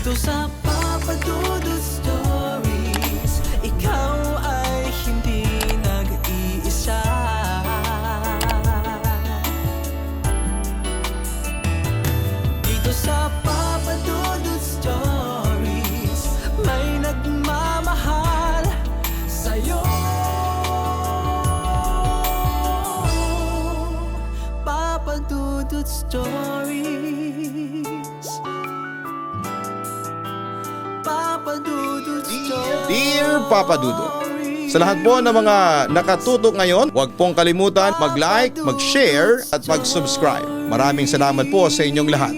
Dito sa Papa Dudut Stories, ikaw ay hindi nag-iisa. Dito sa Papa Dudut Stories, may nagmamahal sa'yo. Papa Dudut Stories, Papa Dudut Stories. Dear Papa Dudut, sa lahat po ng mga nakatutok ngayon, huwag pong kalimutan mag-like, mag-share at mag-subscribe. Maraming salamat po sa inyong lahat.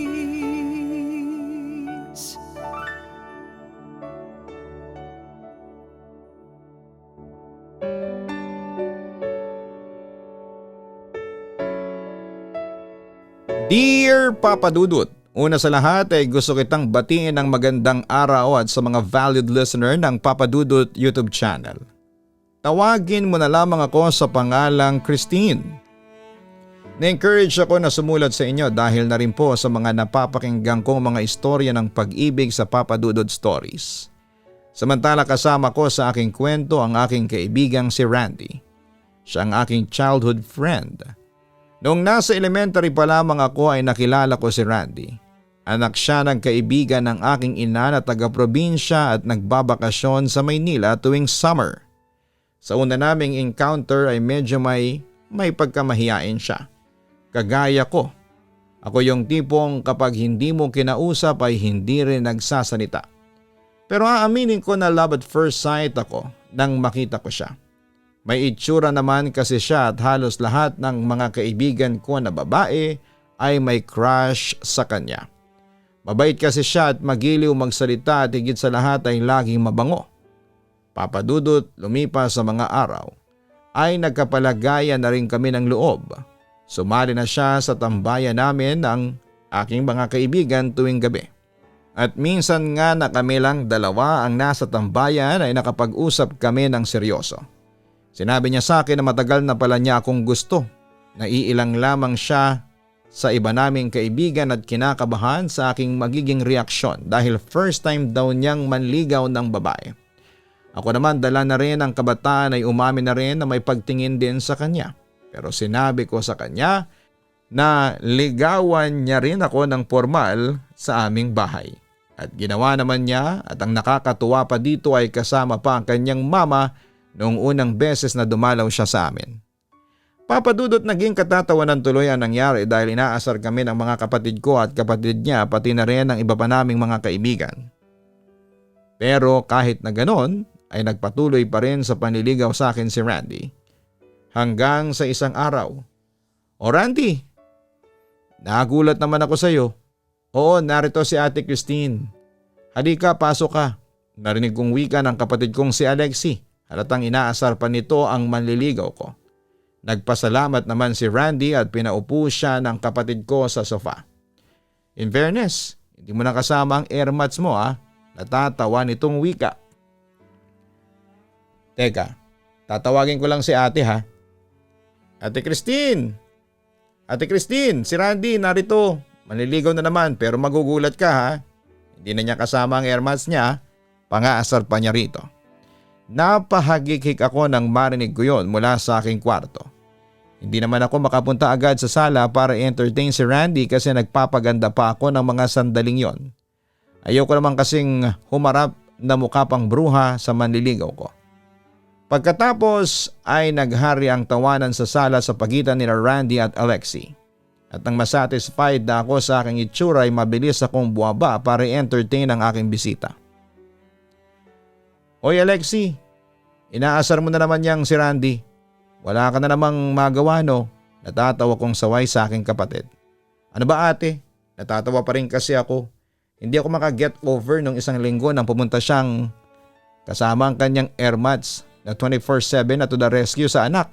Dear Papa Dudut, una sa lahat ay gusto kitang batiin ng magandang araw at sa mga valued listener ng Papa Dudut YouTube channel. Tawagin mo na lamang ako sa pangalang Christine. Na-encourage ako na sumulat sa inyo dahil na rin po sa mga napapakinggan kong mga istorya ng pag-ibig sa Papa Dudut Stories. Samantala kasama ko sa aking kwento ang aking kaibigang si Randy. Siya ang aking childhood friend. Noong nasa elementary pa lamang ako ay nakilala ko si Randy. Anak siya ng kaibigan ng aking ina na taga-probinsya at nagbabakasyon sa Maynila tuwing summer. Sa una naming encounter ay medyo may pagkamahiyain siya. Kagaya ko. Ako yung tipong kapag hindi mo kinausap ay hindi rin nagsasalita. Pero aaminin ko na love at first sight ako nang makita ko siya. May itsura naman kasi siya at halos lahat ng mga kaibigan ko na babae ay may crush sa kanya. Mabait kasi siya at magiliw magsalita at higit sa lahat ay laging mabango. Papa Dudut, lumipas sa mga araw ay nagkapalagayan na rin kami ng loob. Sumali na siya sa tambayan namin ng aking mga kaibigan tuwing gabi. At minsan nga na kami lang dalawa ang nasa tambayan ay nakapag-usap kami ng seryoso. Sinabi niya sa akin na matagal na pala niya akong gusto. Naiilang lamang siya sa iba naming kaibigan at kinakabahan sa aking magiging reaksyon dahil first time daw niyang manligaw ng babae. Ako naman dala na rin ang kabataan ay umamin na rin na may pagtingin din sa kanya. Pero sinabi ko sa kanya na ligawan niya rin ako ng formal sa aming bahay. At ginawa naman niya at ang nakakatuwa pa dito ay kasama pa ang kanyang mama noong unang beses na dumalaw siya sa amin. Papa Dudut, naging katatawanan tuloy ang nangyari dahil inaasar kami ng mga kapatid ko at kapatid niya pati na rin ang iba pa naming mga kaibigan. Pero kahit na ganon ay nagpatuloy pa rin sa panliligaw sa akin si Randy. Hanggang sa isang araw. "O Randy, nagulat naman ako sa iyo." "Oo, narito si Ate Christine. Halika, pasok ka." Narinig kong wika ng kapatid kong si Alexi. Halatang inaasar pa nito ang manliligaw ko. Nagpasalamat naman si Randy at pinaupo siya ng kapatid ko sa sofa. "In fairness, hindi mo na kasama ang airmats mo natatawa nitong wika." "Teka, tatawagin ko lang si ate ha." "Ate Christine! Ate Christine, si Randy narito. Manliligaw na naman pero magugulat ka ha. Hindi na niya kasama ang airmats niya. Pangaasar pa niya rito." Napahagikik ako nang marinig ko yon mula sa aking kwarto. Hindi naman ako makapunta agad sa sala para entertain si Randy kasi nagpapaganda pa ako ng mga sandaling yon. Ayoko naman kasing humarap na mukha pang bruha sa manliligaw ko. Pagkatapos ay naghari ang tawanan sa sala sa pagitan ni Randy at Alexi. At nang masatisfied na ako sa aking itsura ay mabilis akong buwaba para entertain ang aking bisita. "Oy Alexi, inaasar mo na naman yang si Randy. Wala ka na namang magawa no?" Natatawa kong saway sa aking kapatid. "Ano ba ate? Natatawa pa rin kasi ako. Hindi ako makaget over nung isang linggo nang pumunta siyang kasama ang kanyang airmats na 24/7 na to the rescue sa anak."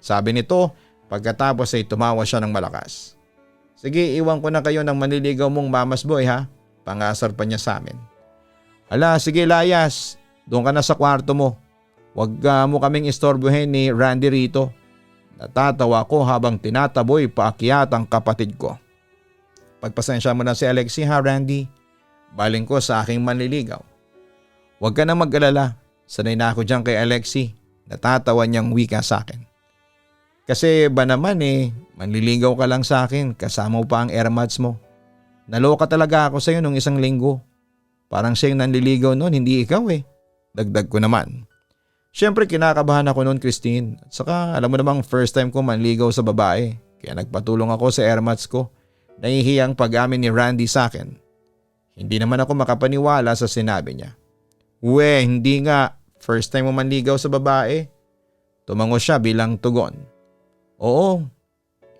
Sabi nito pagkatapos ay tumawa siya ng malakas. "Sige, iwan ko na kayo ng manliligaw mong mamas boy ha." Pangasar pa niya sa amin. "Ala, sige layas. Doon ka na sa kwarto mo. Huwag mo kaming istorbohin ni Randy rito." Natatawa ko habang tinataboy paakyat ang kapatid ko. "Pagpasensya mo na si Alexi ha Randy. baling ko sa aking manliligaw. Huwag ka na mag-alala, sanay na ako dyan kay Alexi, natatawa niyang wika sa akin. Kasi ba naman manliligaw ka lang sa akin kasama mo pa ang airmats mo. Naloka talaga ako sa iyo nung isang linggo. Parang siya yung nanliligaw noon, hindi ikaw Dagdag ko naman. Siyempre kinakabahan ako noon, Christine. At saka alam mo namang first time ko manligaw sa babae. Kaya nagpatulong ako sa airmats ko. Nahihiyang pag-amin ni Randy sa akin. Hindi naman ako makapaniwala sa sinabi niya. Hindi nga. First time mo manligaw sa babae? Tumango siya bilang tugon. Oo,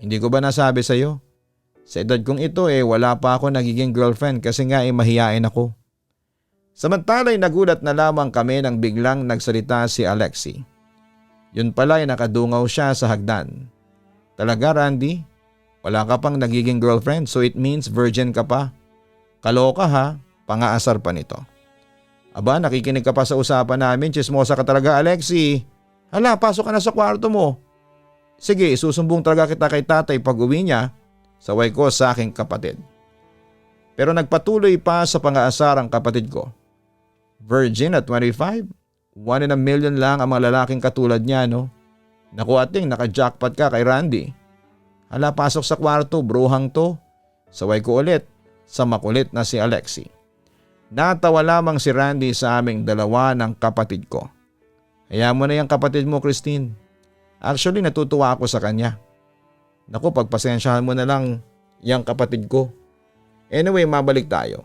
hindi ko ba nasabi sa iyo? Sa edad kong ito wala pa ako nagiging girlfriend kasi nga mahiyain ako. Samantala'y nagulat na lamang kami nang biglang nagsalita si Alexi. Yun pala nakadungaw siya sa hagdan. Talaga Randy? Wala ka pang nagiging girlfriend so it means virgin ka pa. Kaloka ha, pangaasar pa nito. Aba, nakikinig ka pa sa usapan namin, chismosa ka talaga Alexi. Hala, pasok ka na sa kwarto mo. Sige, isusumbong talaga kita kay tatay pag uwi niya, saway ko sa aking kapatid. Pero nagpatuloy pa sa pangaasar ang kapatid ko. Virgin at 25? 1 in a million lang ang mga lalaking katulad niya, no? Naku ating, naka-jackpot ka kay Randy. Hala, pasok sa kwarto, bruhang to. Saway ko ulit sa makulit na si Alexi. Natawa lamang si Randy sa aming dalawa ng kapatid ko. Hayaan mo na yung kapatid mo, Christine. Actually, natutuwa ako sa kanya. Naku, pagpasensyahan mo na lang yung kapatid ko. Anyway, mabalik tayo.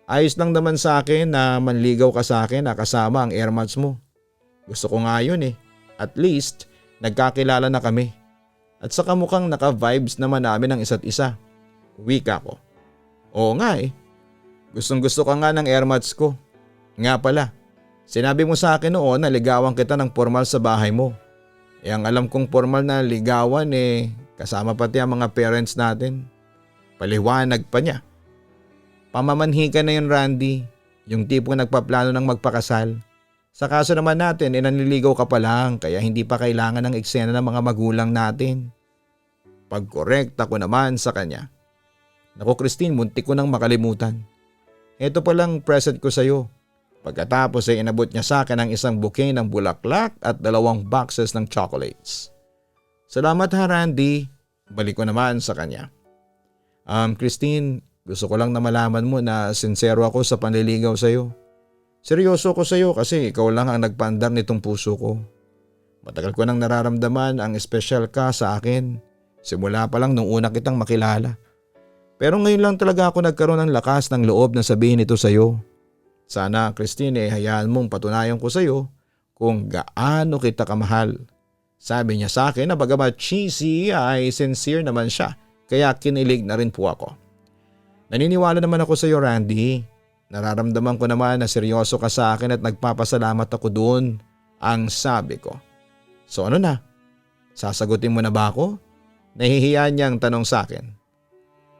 Ayos lang naman sa akin na manligaw ka sa akin na kasama ang airmats mo. Gusto ko nga yun At least, nagkakilala na kami. At saka mukhang naka-vibes naman namin ang isa't isa. Wika ko. Oo nga Gustong gusto ka nga ng airmats ko. Nga pala, sinabi mo sa akin noon na ligawan kita ng formal sa bahay mo. Ang alam kong formal na ligawan kasama pati ang mga parents natin. Paliwanag pa niya. Pamamanhi ka na yun Randy, yung tipo nagpaplano ng magpakasal. Sa kaso naman natin nanliligaw ka pa lang kaya hindi pa kailangan ng eksena ng mga magulang natin. Pag-correct ako naman sa kanya. Naku Christine, muntik ko nang makalimutan. Ito palang present ko sa iyo. Pagkatapos inabot niya sa akin ang isang bouquet ng bulaklak at 2 boxes ng chocolates. Salamat ha Randy. Balik ko naman sa kanya. Christine, gusto ko lang na malaman mo na sincero ako sa panliligaw sa iyo. Seryoso ko sa iyo kasi ikaw lang ang nagpaandar nitong puso ko. Matagal ko nang nararamdaman ang espesyal ka sa akin. Simula pa lang nung una kitang makilala. Pero ngayon lang talaga ako nagkaroon ng lakas ng loob na sabihin ito sa iyo. Sana Christine hayaan mong patunayan ko sa iyo kung gaano kita kamahal. Sabi niya sa akin na bagamat cheesy ay sincere naman siya kaya kinilig na rin po ako. Naniniwala naman ako sa iyo Randy. Nararamdaman ko naman na seryoso ka sa akin at nagpapasalamat ako doon ang sabi ko. So ano na? Sasagutin mo na ba ako? Nahihiya niyang tanong sa akin.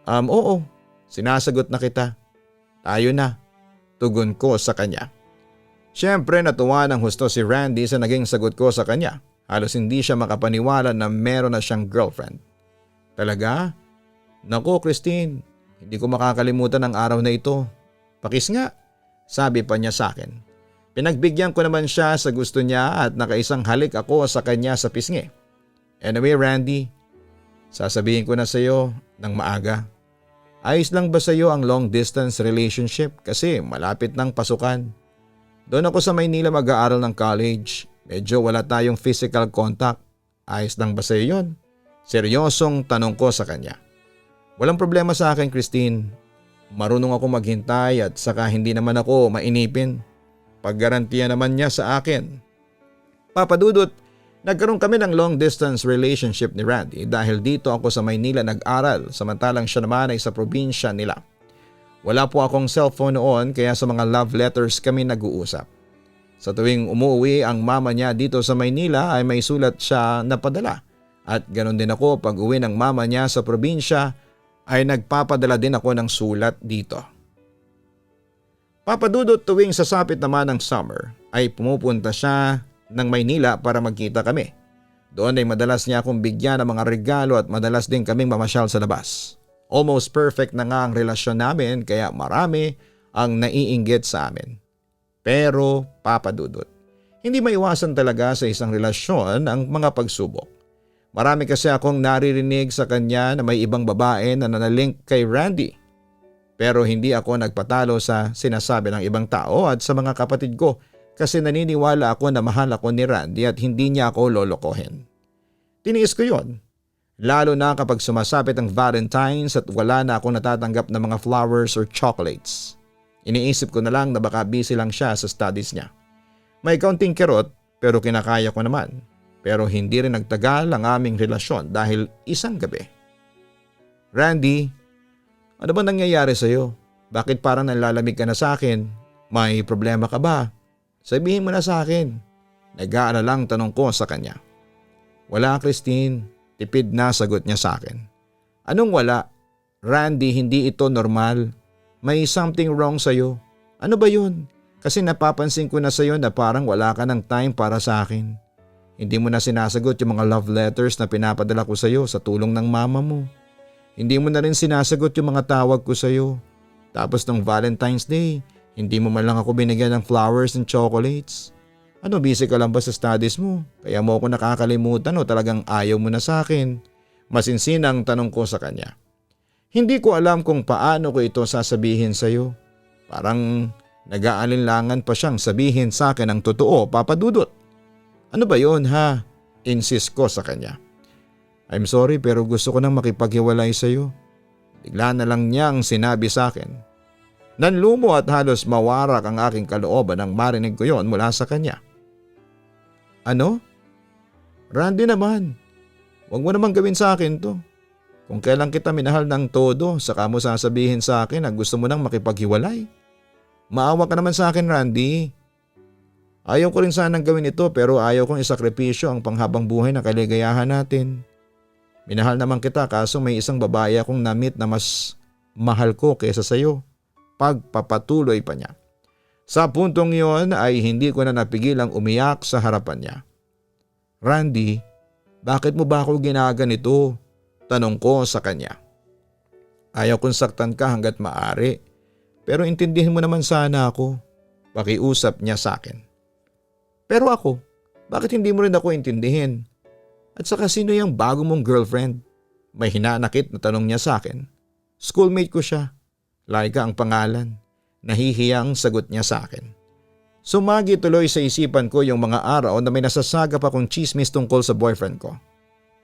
Oo, sinasagot na kita. Tayo na. Tugon ko sa kanya. Siyempre natuwa ng husto si Randy sa naging sagot ko sa kanya. Halos hindi siya makapaniwala na meron na siyang girlfriend. Talaga? Naku Christine, hindi ko makakalimutan ang araw na ito. Pakis nga, sabi pa niya sa akin. Pinagbigyan ko naman siya sa gusto niya at nakaisang halik ako sa kanya sa pisngi. Anyway Randy, sasabihin ko na sa iyo ng maaga. Ayos lang ba sa iyo ang long distance relationship kasi malapit ng pasukan? Doon ako sa Maynila mag-aaral ng college. Medyo wala tayong physical contact. Ayos lang ba sa iyo yun? Seryosong tanong ko sa kanya. Walang problema sa akin Christine. Marunong ako maghintay at saka hindi naman ako mainipin. Paggarantiya naman niya sa akin. Papa Dudut, nagkaroon kami ng long distance relationship ni Randy dahil dito ako sa Maynila nag-aral samantalang siya naman ay sa probinsya nila. Wala po akong cellphone noon kaya sa mga love letters kami nag-uusap. Sa tuwing umuwi ang mama niya dito sa Maynila ay may sulat siya na padala at ganoon din ako pag uwi ng mama niya sa probinsya ay nagpapadala din ako ng sulat dito. Papa Dudut, tuwing sasapit naman ng summer ay pumupunta siya ng Maynila para magkita kami. Doon ay madalas niya akong bigyan ng mga regalo at madalas din kaming mamasyal sa labas. Almost perfect na nga ang relasyon namin kaya marami ang naiinggit sa amin. Pero Papa Dudut, hindi maiwasan talaga sa isang relasyon ang mga pagsubok. Marami kasi akong naririnig sa kanya na may ibang babae na nanalink kay Randy. Pero hindi ako nagpatalo sa sinasabi ng ibang tao at sa mga kapatid ko kasi naniniwala ako na mahal ako ni Randy at hindi niya ako lolokohin. Tiniis ko yon. Lalo na kapag sumasapit ang Valentine's at wala na akong natatanggap na mga flowers or chocolates. Iniisip ko na lang na baka busy lang siya sa studies niya. May kaunting kirot pero kinakaya ko naman. Pero hindi rin nagtagal ang aming relasyon dahil isang gabi. Randy, ano ba nangyayari sa'yo? Bakit parang nalalamig ka na sa akin? May problema ka ba? Sabihin mo na sa akin. Nag-aalalang tanong ko sa kanya. Wala, Christine. Tipid na sagot niya sa akin. Anong wala? Randy, hindi ito normal. May something wrong sa'yo. Ano ba yun? Kasi napapansin ko na sa'yo na parang wala ka ng time para sa akin. Hindi mo na sinasagot yung mga love letters na pinapadala ko sa'yo sa tulong ng mama mo. Hindi mo na rin sinasagot yung mga tawag ko sa'yo. Tapos ng Valentine's Day, hindi mo man lang ako binigyan ng flowers and chocolates. Ano, busy ka lang ba sa studies mo? Kaya mo ako nakakalimutan o talagang ayaw mo na sa akin? Masinsinang tanong ko sa kanya. Hindi ko alam kung paano ko ito sasabihin sa iyo. Parang nag-aalinlangan pa siyang sabihin sa akin ang totoo, Papa Dudut. Ano ba yon ha? Insist ko sa kanya. I'm sorry pero gusto ko nang makipaghiwalay sa iyo. Bigla na lang niyang sinabi sa akin. Nanlumo at halos mawarak ang aking kalooban nang marinig ko yon mula sa kanya. Ano? Randy naman, huwag mo naman gawin sa akin to. Kung kailan kita minahal ng todo, saka mo sasabihin sa akin na gusto mo nang makipaghiwalay. Maawa ka naman sa akin, Randy. Ayaw ko rin sanang gawin ito pero ayaw kong isakripisyo ang panghabang buhay na kaligayahan natin. Minahal naman kita kaso may isang babae akong na-meet na mas mahal ko kaysa sayo. Pagpapatuloy pa niya. Sa puntong iyon ay hindi ko na napigilang umiyak sa harapan niya. Randy, bakit mo ba ako ginaganito? Tanong ko sa kanya. Ayaw kong saktan ka hanggat maaari. Pero intindihin mo naman sana ako. Pakiusap niya sa akin. Pero ako, bakit hindi mo rin ako intindihin? At saka sino yung bago mong girlfriend? May hinanakit na tanong niya sa akin. Schoolmate ko siya. Laika ang pangalan. Nahihiyang sagot niya sa akin. Sumagi tuloy sa isipan ko yung mga araw na may nasasagap akong chismis tungkol sa boyfriend ko.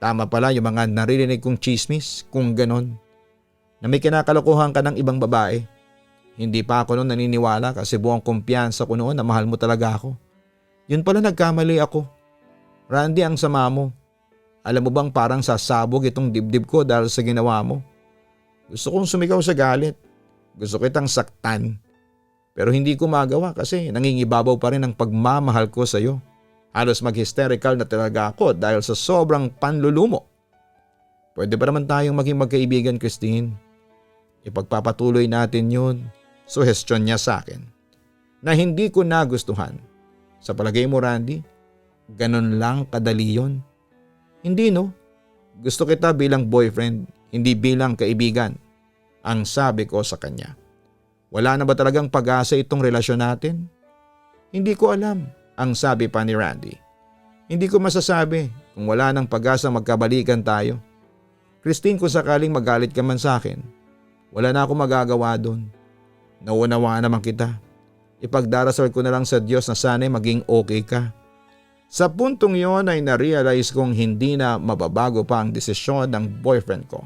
Tama pala yung mga naririnig kong chismis kung ganon. Na may kinakalokohan ka ng ibang babae. Hindi pa ako noon naniniwala kasi buong kumpiyansa ko noon na mahal mo talaga ako. Yun pala nagkamali ako. Randy, ang sama mo. Alam mo bang parang sasabog itong dibdib ko dahil sa ginawa mo? Gusto kong sumigaw sa galit. Gusto kitang saktan. Pero hindi ko magawa kasi nangingibabaw pa rin ang pagmamahal ko sa iyo. Halos mag-hysterical na talaga ako dahil sa sobrang panlulumo. Pwede pa naman tayong maging magkaibigan, Christine. Ipagpapatuloy natin yun. Suhestyon niya sa akin. Na hindi ko nagustuhan. Sa palagay mo, Randy, ganon lang kadali yun. Hindi no. Gusto kita bilang boyfriend, hindi bilang kaibigan. Ang sabi ko sa kanya. Wala na ba talagang pag-asa itong relasyon natin? Hindi ko alam, ang sabi pa ni Randy. Hindi ko masasabi kung wala nang pag-asa magkabalikan tayo. Christine, kung sakaling magalit ka man sa akin, wala na akong magagawa doon. Naunawaan naman kita. Ipagdarasal ko na lang sa Diyos na sana'y maging okay ka. Sa puntong yon ay na-realize kong hindi na mababago pa ang desisyon ng boyfriend ko.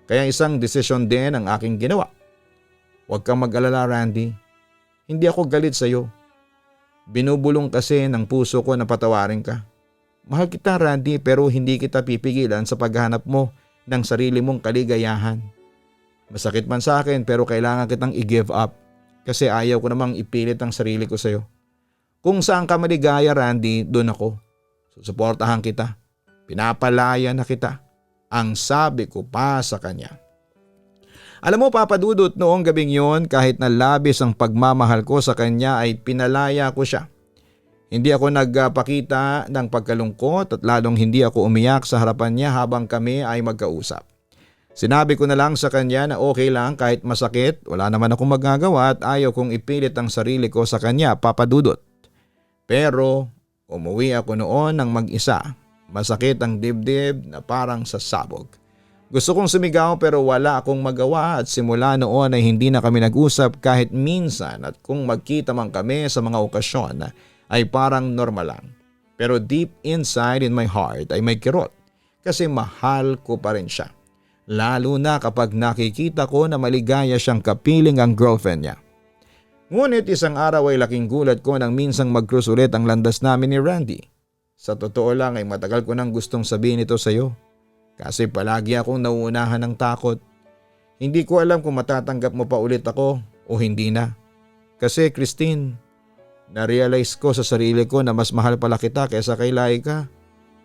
Kaya isang desisyon din ang aking ginawa. Huwag kang mag-alala, Randy. Hindi ako galit sa iyo. Binubulong kasi ng puso ko na patawarin ka. Mahal kita, Randy, pero hindi kita pipigilan sa paghanap mo ng sarili mong kaligayahan. Masakit man sa akin pero kailangan kitang i-give up kasi ayaw ko namang ipilit ang sarili ko sa iyo. Kung saan ka maligaya, Randy, doon ako. Susuportahan kita. Pinapalaya na kita. Ang sabi ko pa sa kanya. Alam mo, Papa Dudut, noong gabing yon kahit na labis ang pagmamahal ko sa kanya ay pinalaya ko siya. Hindi ako nagpakita ng pagkalungkot at lalong hindi ako umiyak sa harapan niya habang kami ay magkausap. Sinabi ko na lang sa kanya na okay lang kahit masakit, wala naman akong magagawa at ayaw kong ipilit ang sarili ko sa kanya, Papa Dudut. Pero umuwi ako noon ng mag-isa. Masakit ang dibdib na parang sasabog. Gusto kong sumigaw pero wala akong magawa at simula noon ay hindi na kami nag-usap kahit minsan at kung magkita man kami sa mga okasyon ay parang normal lang. Pero deep inside in my heart ay may kirot kasi mahal ko pa rin siya. Lalo na kapag nakikita ko na maligaya siyang kapiling ang girlfriend niya. Ngunit isang araw ay laking gulat ko nang minsang mag-cruise ulit ang landas namin ni Randy. Sa totoo lang ay matagal ko nang gustong sabihin ito sa iyo. Kasi palagi akong nauunahan ng takot. Hindi ko alam kung matatanggap mo pa ulit ako o hindi na. Kasi Christine, na-realize ko sa sarili ko na mas mahal pala kita kaysa kay Laika.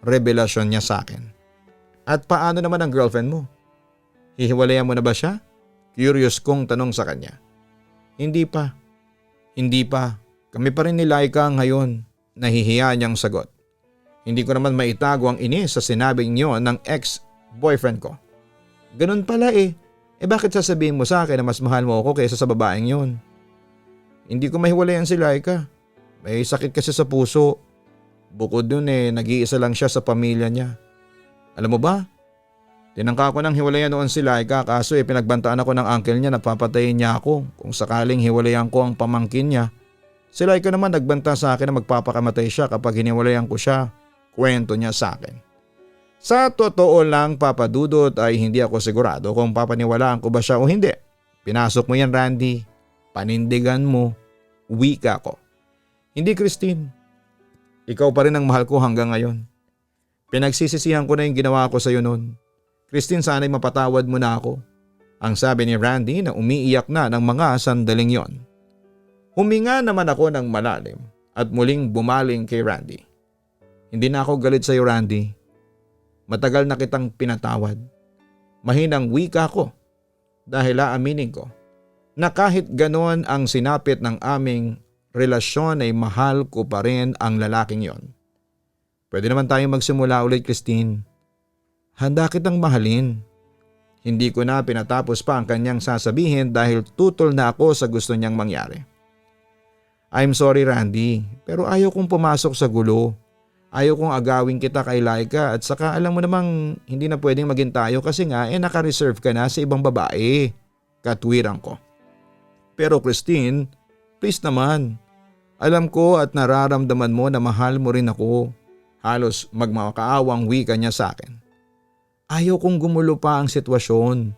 Revelasyon niya sa akin. At paano naman ang girlfriend mo? Hihiwalayan mo na ba siya? Curious kong tanong sa kanya. Hindi pa. Hindi pa. Kami pa rin ni Laika ngayon. Nahihiya niyang sagot. Hindi ko naman maitago ang inis sa sinabing niyo ng ex-boyfriend ko. Ganun pala eh. Bakit sasabihin mo sa akin na mas mahal mo ako kaysa sa babaeng yon? Hindi ko mahiwalayan si Laika. May sakit kasi sa puso. Bukod dun nag-iisa lang siya sa pamilya niya. Alam mo ba? Tinangka ko ng hiwalayan noon si Laika kaso pinagbantaan ako ng uncle niya na papatayin niya ako kung sakaling hiwalayan ko ang pamangkin niya. Si Laika naman nagbanta sa akin na magpapakamatay siya kapag hiniwalayan ko siya. Kwento niya sa akin. Sa totoo lang, Papa Dudut, ay hindi ako sigurado kung papaniwalaan ko ba siya o hindi. Pinasok mo yan, Randy. Panindigan mo. Wika ko. Hindi, Christine. Ikaw pa rin ang mahal ko hanggang ngayon. Pinagsisisihan ko na yung ginawa ko sa iyo noon. Christine, sana'y mapatawad mo na ako. Ang sabi ni Randy na umiiyak na ng mga sandaling yon. Huminga naman ako ng malalim at muling bumaling kay Randy. Hindi na ako galit sa iyo, Randy. Matagal na kitang pinatawad. Mahinang wika ko dahil aaminin ko na kahit ganon ang sinapit ng aming relasyon ay mahal ko pa rin ang lalaking yon. Pwede naman tayong magsimula ulit, Christine. Handa kitang mahalin. Hindi ko na pinatapos pa ang kanyang sasabihin dahil tutol na ako sa gusto niyang mangyari. I'm sorry, Randy, pero ayaw kong pumasok sa gulo. Ayaw kong agawin kita kay Laika at saka alam mo namang hindi na pwedeng maging tayo kasi nga naka-reserve ka na sa ibang babae. Katwiran ko. Pero Christine, please naman. Alam ko at nararamdaman mo na mahal mo rin ako. Halos magmakaawang wika niya sa akin. Ayaw kong gumulo pa ang sitwasyon.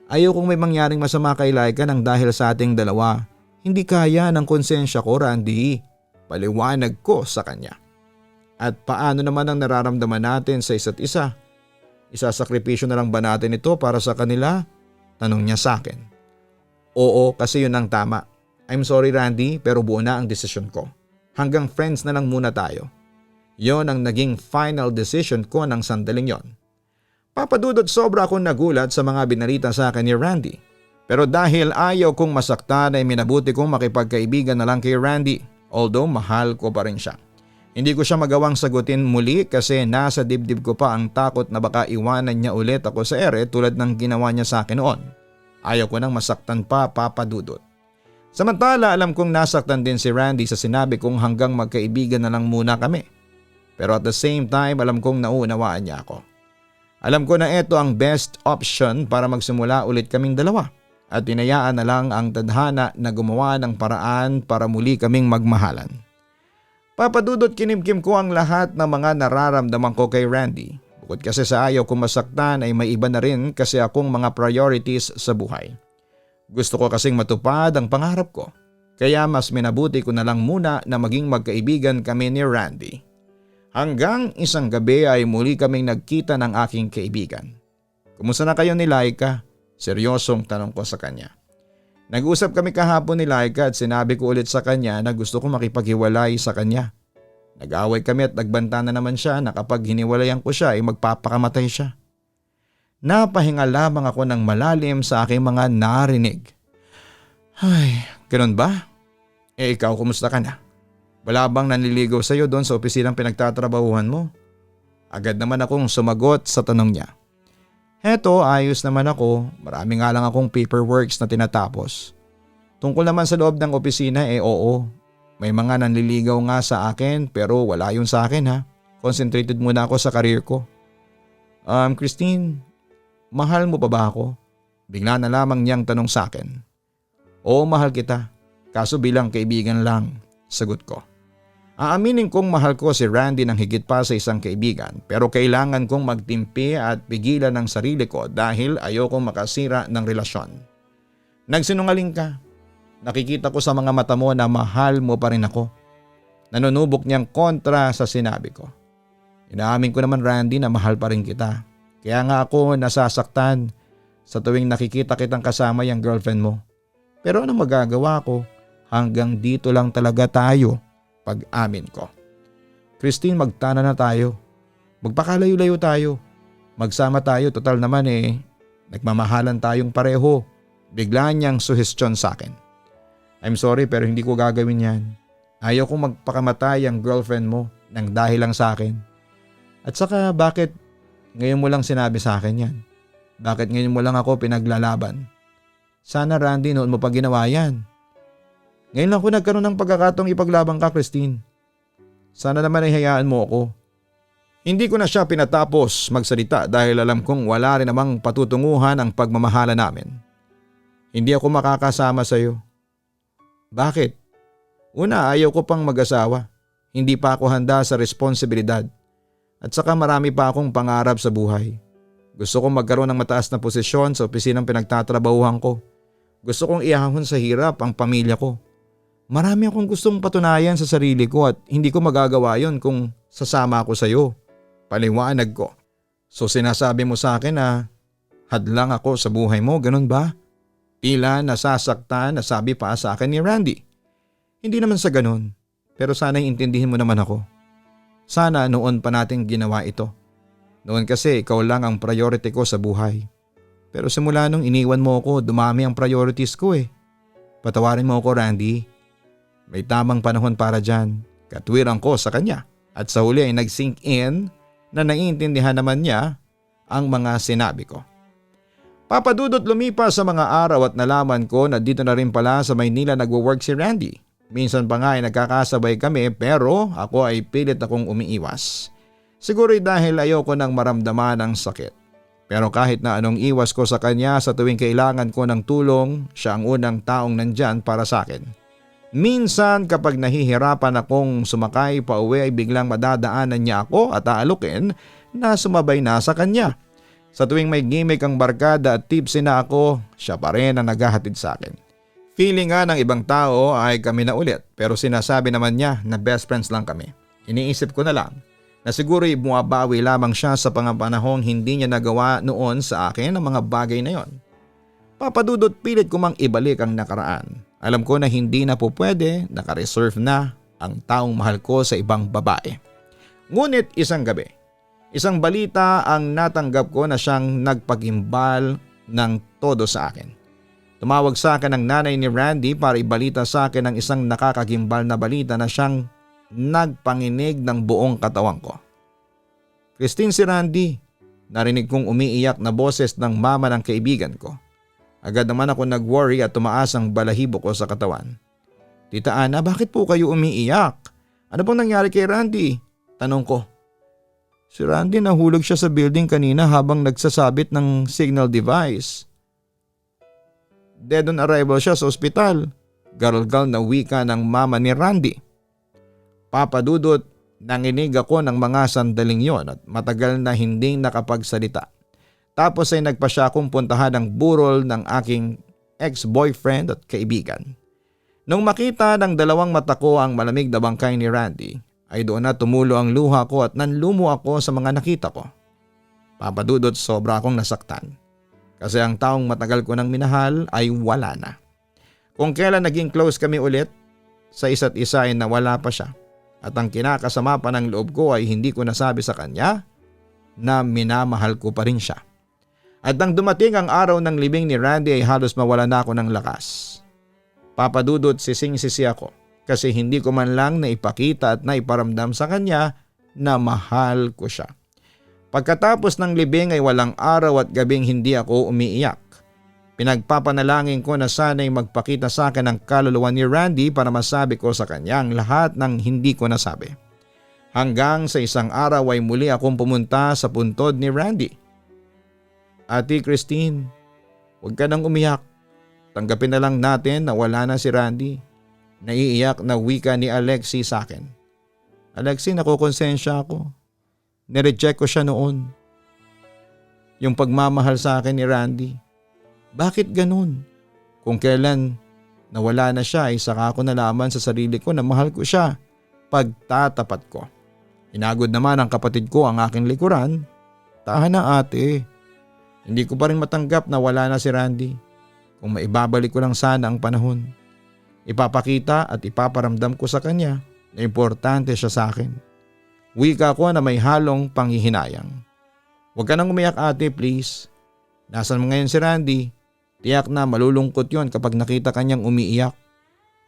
Ayaw kong may mangyaring masama kay Laika nang dahil sa ating dalawa. Hindi kaya ng konsensya ko, Randy. Paliwanag ko sa kanya. At paano naman ang nararamdaman natin sa isa't isa? Isasakripisyo na lang ba natin ito para sa kanila? Tanong niya sa akin. Oo, kasi yun ang tama. I'm sorry, Randy, pero buo na ang desisyon ko. Hanggang friends na lang muna tayo. Yon ang naging final decision ko ng sandaling yon. Papa Dudut, sobra akong nagulat sa mga binalita sa akin ni Randy. Pero dahil ayaw kong masaktan ay minabuti kong makipagkaibigan na lang kay Randy. Although mahal ko pa rin siya. Hindi ko siya magawang sagutin muli kasi nasa dibdib ko pa ang takot na baka iwanan niya ulit ako sa ere tulad ng ginawa niya sa akin noon. Ayaw ko nang masaktan pa, Papa Dudut. Samantala alam kong nasaktan din si Randy sa sinabi kong hanggang magkaibigan na lang muna kami. Pero at the same time alam kong nauunawaan niya ako. Alam ko na ito ang best option para magsimula ulit kaming dalawa at tinayaan na lang ang tadhana na gumawa ng paraan para muli kaming magmahalan. Papa Dudut, kinimkim ko ang lahat ng mga nararamdaman ko kay Randy. Bukod kasi sa ayaw kong masaktan ay may iba na rin kasi akong mga priorities sa buhay. Gusto ko kasing matupad ang pangarap ko. Kaya mas minabuti ko na lang muna na maging magkaibigan kami ni Randy. Hanggang isang gabi ay muli kaming nagkita ng aking kaibigan. Kumusta na kayo ni Laika? Seryosong tanong ko sa kanya. Nag-usap kami kahapon ni Laika at sinabi ko ulit sa kanya na gusto ko makipaghiwalay sa kanya. Nag-away kami at nagbanta na naman siya na kapag hiniwalayan ko siya ay magpapakamatay siya. Napahinga lamang ako ng malalim sa aking mga narinig. Ay, ganun ba? Ikaw, kumusta ka na? Wala bang nanliligaw sa iyo doon sa opisinang pinagtatrabahuhan mo? Agad naman akong sumagot sa tanong niya. Heto, ayos naman ako. Marami nga lang akong paperworks na tinatapos. Tungkol naman sa loob ng opisina oo. May mga nanliligaw nga sa akin pero wala yun sa akin ha. Concentrated muna ako sa career ko. Christine, mahal mo pa ba ako? Bigla na lamang niyang tanong sa akin. Oo, mahal kita. Kaso bilang kaibigan lang, sagot ko. Aaminin kong mahal ko si Randy ng higit pa sa isang kaibigan pero kailangan kong magtimpi at pigilan ng sarili ko dahil ayokong makasira ng relasyon. Nagsinungaling ka. Nakikita ko sa mga mata mo na mahal mo pa rin ako. Nanunubok niyang kontra sa sinabi ko. Inaamin ko naman Randy na mahal pa rin kita. Kaya nga ako nasasaktan sa tuwing nakikita kitang kasama yung girlfriend mo. Pero ano magagawa ko? Hanggang dito lang talaga tayo. Pag-amin ko. Christine, magtana na tayo. Magpakalayo-layo tayo. Magsama tayo, total naman nagmamahalan tayong pareho. Bigla niyang suhestyon sa akin. I'm sorry pero hindi ko gagawin yan. Ayaw kong magpakamatay ang girlfriend mo nang dahil lang sa akin. At saka bakit ngayon mo lang sinabi sa akin yan? Bakit ngayon mo lang ako pinaglalaban? Sana Randy noon mo pa ginawa yan. Ngayon lang ako nagkaroon ng pagkakataong ipaglaban ka, Christine. Sana naman ay hayaan mo ako. Hindi ko na siya pinatapos magsalita dahil alam kong wala rin namang patutunguhan ang pagmamahala namin. Hindi ako makakasama sa iyo. Bakit? Una, ayaw ko pang mag-asawa. Hindi pa ako handa sa responsibilidad. At saka marami pa akong pangarap sa buhay. Gusto kong magkaroon ng mataas na posisyon sa opisinang pinagtatrabahuhan ko. Gusto kong iahon sa hirap ang pamilya ko. Marami akong gustong patunayan sa sarili ko at hindi ko magagawa yon kung sasama ako sa iyo. Paliwanag ko. So sinasabi mo sa akin na hadlang ako sa buhay mo, ganun ba? Tila nasasaktan na sabi pa sa akin ni Randy. Hindi naman sa ganun, pero sana'y intindihin mo naman ako. Sana noon pa natin ginawa ito. Noon kasi ikaw lang ang priority ko sa buhay. Pero simula nung iniwan mo ako, dumami ang priorities ko Patawarin mo ako Randy. May tamang panahon para dyan. Katwiran ko sa kanya at sa huli ay nag-sink in na naiintindihan naman niya ang mga sinabi ko. Papadudot lumipas sa mga araw at nalaman ko na dito na rin pala sa Maynila nagwo-work si Randy. Minsan pa nga ay nagkakasabay kami pero ako ay pilit akong umiiwas. Siguro'y dahil ayoko nang maramdaman ang sakit. Pero kahit na anong iwas ko sa kanya sa tuwing kailangan ko ng tulong, siya ang unang taong nandyan para sa akin. Minsan kapag nahihirapan akong sumakay pa uwi ay biglang madadaanan niya ako at aalukin na sumabay na sa kanya. Sa tuwing may gimmick ang barkada at tipsy na ako, siya pa rin ang naghahatid sa akin. Feeling nga ng ibang tao ay kami na ulit pero sinasabi naman niya na best friends lang kami. Iniisip ko na lang na siguro'y bumabawi lamang siya sa panahong hindi niya nagawa noon sa akin ang mga bagay na yon. Papadudot pilit ko mang ibalik ang nakaraan. Alam ko na hindi na po pwede, naka-reserve na ang taong mahal ko sa ibang babae. Ngunit isang gabi, isang balita ang natanggap ko na siyang nagpagimbal ng todo sa akin. Tumawag sa akin ang nanay ni Randy para ibalita sa akin ang isang nakakagimbal na balita na siyang nagpanginig ng buong katawan ko. Christine, si Randy. Narinig kong umiiyak na boses ng mama ng kaibigan ko. Agad naman ako nag-worry at tumaas ang balahibo ko sa katawan. Tita Ana, bakit po kayo umiiyak? Ano bang nangyari kay Randy? Tanong ko. Si Randy nahulog siya sa building kanina habang nagsasabit ng signal device. Dead on arrival siya sa ospital. Garalgal na wika ng mama ni Randy. Papadudot, nanginig ako ng mga sandaling yon at matagal na hindi nakapagsalita. Tapos ay nagpa siya akong puntahan ang burol ng aking ex-boyfriend at kaibigan. Nung makita ng dalawang mata ko ang malamig na bangkay ni Randy, ay doon na tumulo ang luha ko at nanlumo ako sa mga nakita ko. Papadudot, sobra akong nasaktan. Kasi ang taong matagal ko nang minahal ay wala na. Kung kailan naging close kami ulit, sa isa't isa ay nawala pa siya. At ang kinakasama pa ng loob ko ay hindi ko nasabi sa kanya na minamahal ko pa rin siya. At nang dumating ang araw ng libing ni Randy ay halos mawala na ako ng lakas. Papadudot, sising-sisi ako kasi hindi ko man lang naipakita at naiparamdam sa kanya na mahal ko siya. Pagkatapos ng libing ay walang araw at gabing hindi ako umiiyak. Pinagpapanalangin ko na sana'y magpakita sa akin ang kaluluwa ni Randy para masabi ko sa kanya ang lahat ng hindi ko nasabi. Hanggang sa isang araw ay muli akong pumunta sa puntod ni Randy. Ate Christine, huwag ka nang umiyak. Tanggapin na lang natin na wala na si Randy. Naiiyak na wika ni Alexi sa akin. Alexi, nakukonsensya ako. Nireject ko siya noon. Yung pagmamahal sa akin ni Randy. Bakit ganun? Kung kailan nawala na siya ay saka ko nalaman sa sarili ko na mahal ko siya. Pagtatapat ko. Inagod naman ang kapatid ko ang aking likuran. Tahan na ate. Hindi ko pa rin matanggap na wala na si Randy. Kung maibabalik ko lang sana ang panahon. Ipapakita at ipaparamdam ko sa kanya na importante siya sa akin. Wika ko na may halong panghihinayang. Huwag ka nang umiyak ate please. Nasaan mo ngayon si Randy? Tiyak na malulungkot yon kapag nakita kanyang umiiyak.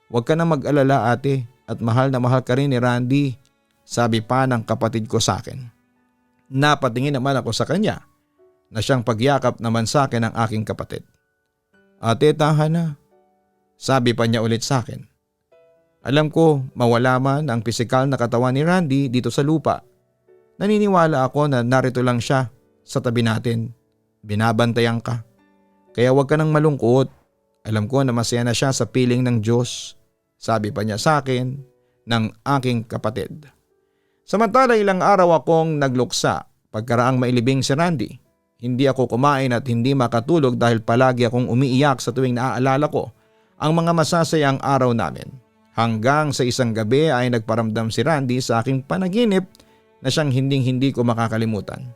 Huwag ka nang mag-alala ate at mahal na mahal ka rin ni Randy. Sabi pa ng kapatid ko sa akin. Napatingin naman ako sa kanya na siyang pagyakap naman sa akin ng aking kapatid. Ate tahan na. Sabi pa niya ulit sa akin. Alam ko mawala man ang pisikal na katawan ni Randy dito sa lupa. Naniniwala ako na narito lang siya sa tabi natin. Binabantayan ka. Kaya huwag ka nang malungkot. Alam ko na masaya na siya sa piling ng Diyos. Sabi pa niya sa akin ng aking kapatid. Samantala ilang araw akong nagluksa pagkaraang mailibing si Randy. Hindi ako kumain at hindi makatulog dahil palagi akong umiiyak sa tuwing naaalala ko ang mga masasayang araw namin. Hanggang sa isang gabi ay nagparamdam si Randy sa aking panaginip na siyang hindi ko makakalimutan.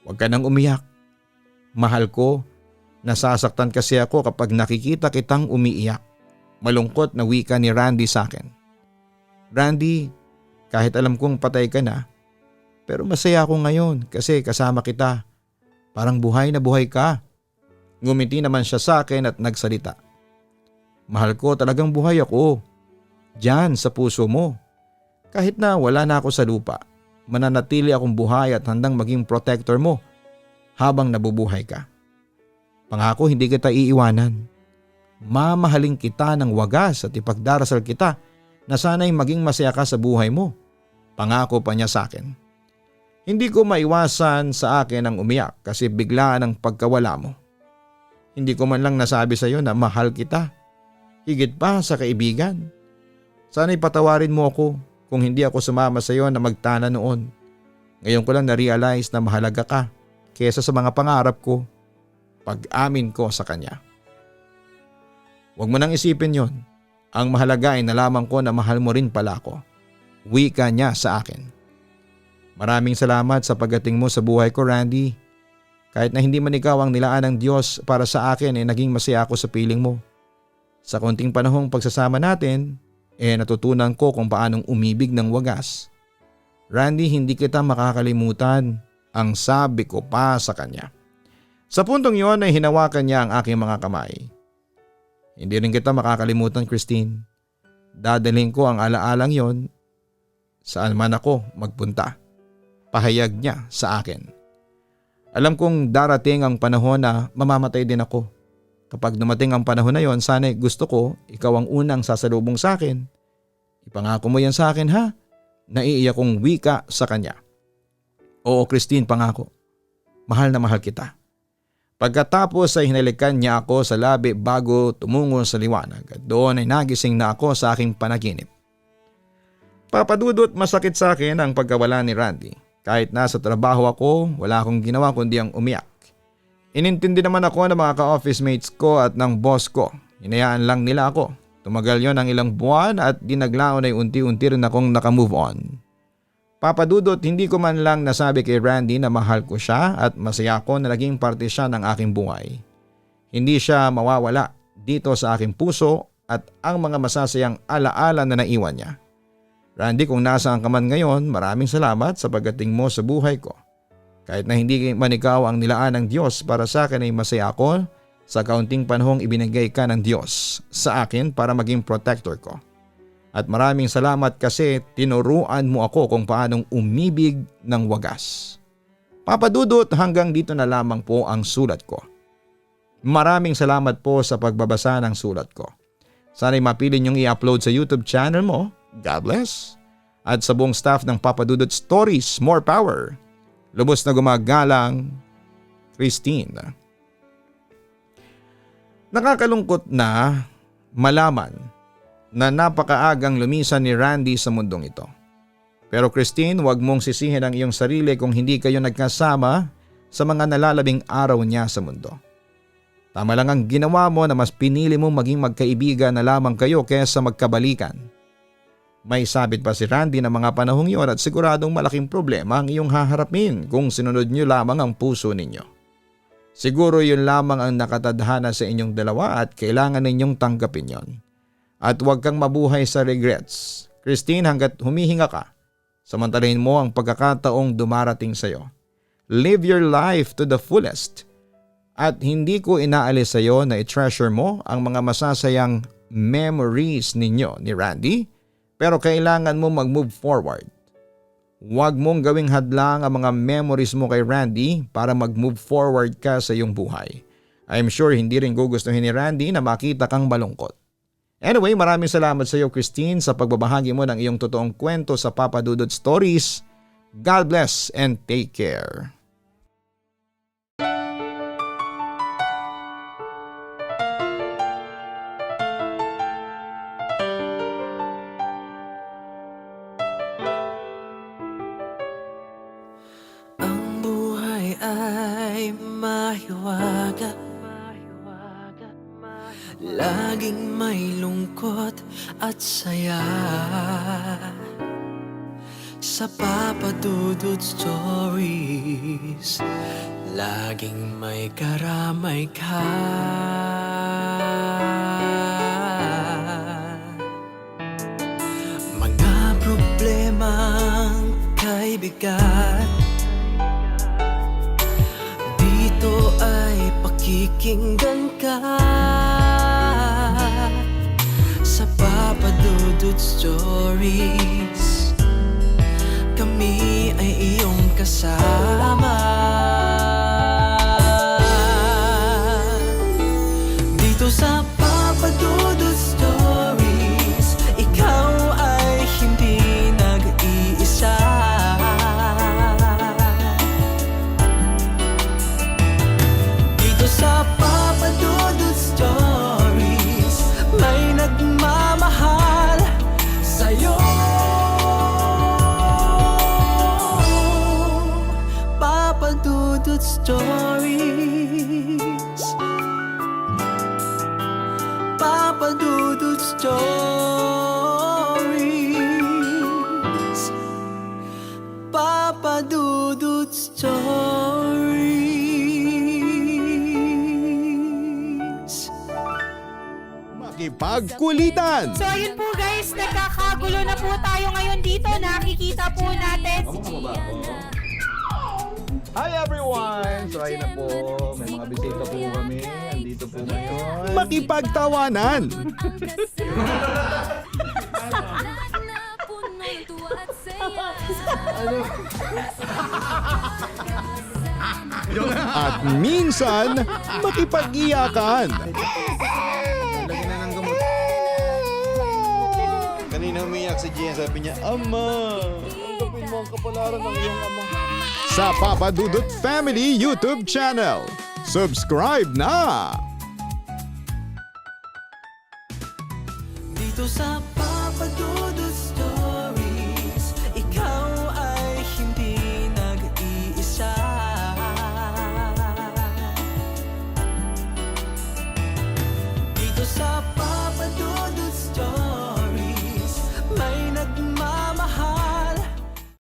Huwag ka nang umiyak. Mahal ko, nasasaktan kasi ako kapag nakikita kitang umiiyak. Malungkot na wika ni Randy sa akin. Randy, kahit alam kong patay ka na, pero masaya ako ngayon kasi kasama kita. Parang buhay na buhay ka. Ngumiti naman siya sa akin at nagsalita. Mahal ko talagang buhay ako. Diyan sa puso mo. Kahit na wala na ako sa lupa, mananatili akong buhay at handang maging protector mo habang nabubuhay ka. Pangako hindi kita iiwanan. Mamahalin kita ng wagas at ipagdarasal kita na sana'y maging masaya ka sa buhay mo. Pangako pa niya sa akin. Hindi ko maiwasan sa akin ang umiyak kasi biglaan ang pagkawala mo. Hindi ko man lang nasabi sa iyo na mahal kita. Higit pa sa kaibigan. Sana'y patawarin mo ako kung hindi ako sumama sa iyo na magtana noon. Ngayon ko lang na-realize na mahalaga ka kesa sa mga pangarap ko. Pag-amin ko sa kanya. Huwag mo nang isipin yon. Ang mahalaga ay nalaman ko na mahal mo rin pala ako. Wika niya sa akin. Maraming salamat sa pagdating mo sa buhay ko, Randy. Kahit na hindi man ikaw ang nilaan ng Diyos para sa akin ay naging masaya ako sa piling mo. Sa konting panahong pagsasama natin, natutunan ko kung paanong umibig ng wagas. Randy, hindi kita makakalimutan, ang sabi ko pa sa kanya. Sa puntong yon ay hinawakan niya ang aking mga kamay. Hindi rin kita makakalimutan, Christine. Dadalhin ko ang alaalang yon saan man ako magpunta. Pahayag niya sa akin. Alam kong darating ang panahon na mamamatay din ako. Kapag dumating ang panahon na yon, sana gusto ko ikaw ang unang sasalubong sa akin. Ipangako mo yan sa akin ha? Naiiyak kong wika sa kanya. Oo Christine, pangako. Mahal na mahal kita. Pagkatapos ay hinalikan niya ako sa labi bago tumungo sa liwanag at doon ay nagising na ako sa aking panaginip. Papadudot masakit sa akin ang pagkawala ni Randy. Kahit nasa trabaho ako, wala akong ginawa kundi ang umiyak. Inintindi naman ako ng mga ka-office mates ko at ng boss ko. Hinayaan lang nila ako. Tumagal yon ng ilang buwan at dinaglaon ay unti-unti rin akong nakamove on. Papadudot, hindi ko man lang nasabi kay Randy na mahal ko siya at masaya ko na naging parte siya ng aking buhay. Hindi siya mawawala dito sa aking puso at ang mga masasayang alaala na naiwan niya. Randy, kung nasaan ka man ngayon, maraming salamat sa pagdating mo sa buhay ko. Kahit na hindi man ikaw ang nilaan ng Diyos para sa akin ay masaya ako sa kaunting panahong ibinigay ka ng Diyos sa akin para maging protector ko. At maraming salamat kasi tinuruan mo ako kung paanong umibig ng wagas. Papa Dudut, hanggang dito na lamang po ang sulat ko. Maraming salamat po sa pagbabasa ng sulat ko. Sana'y mapili niyong i-upload sa YouTube channel mo. God bless. At sa buong staff ng Papa Dudut Stories, more power. Lubos na gumagalang, Christine. Nakakalungkot na malaman na napakaagang lumisan ni Randy sa mundong ito. Pero Christine, huwag mong sisihin ang iyong sarili kung hindi kayo nagkasama sa mga nalalabing araw niya sa mundo. Tama lang ang ginawa mo na mas pinili mong maging magkaibigan na lamang kayo kaysa magkabalikan. May sabit pa si Randy na mga panahong iyon at siguradong malaking problema ang iyong haharapin kung sinunod niyo lamang ang puso ninyo. Siguro yun lamang ang nakatadhana sa inyong dalawa at kailangan ninyong tanggapin yon. At huwag kang mabuhay sa regrets. Christine, hanggat humihinga ka, samantalahin mo ang pagkakataong dumarating sa iyo. Live your life to the fullest. At hindi ko inaalis sa iyo na i-treasure mo ang mga masasayang memories ninyo ni Randy, pero kailangan mo mag-move forward. Huwag mong gawing hadlang ang mga memories mo kay Randy para mag-move forward ka sa iyong buhay. I'm sure hindi rin gugustuhin ni Randy na makita kang malungkot. Anyway, maraming salamat sa iyo Christine sa pagbabahagi mo ng iyong totoong kwento sa Papa Dudut Stories. God bless and take care. Ang buhay ay mahiwaga, laging may lungkot at saya. Sa Papa Dudut Stories, laging may karamay ka. Mga problemang kay bigat, dito ay pakikinggan ka. Sa Papa Dudut Stories, kami ay iyong kasama. Dito sa Papa Dudut Stories, ikaw ay hindi nag-iisa. Dito sa Papa Dudut Stories, may nagmamahal sa'yo. Papa Dudut Stories, Papa Dudut Stories, Papa Dudut Stories. Makipagkulitan! So ayun po guys, nagkakagulo na po tayo ngayon dito. Nakikita po natin si Gian. Hi everyone! So ayun na po, may mga bisita po kami. Andito po ngayon. Makipagtawanan! At minsan, makipag-iyakan. Lagyan na ng gamot. Kanina umiyak si Gian, sabi niya, Ama, tanggapin mo ang kapalaran ng iyong ama. Sa Papa Dudut Family YouTube channel. Subscribe na! Dito sa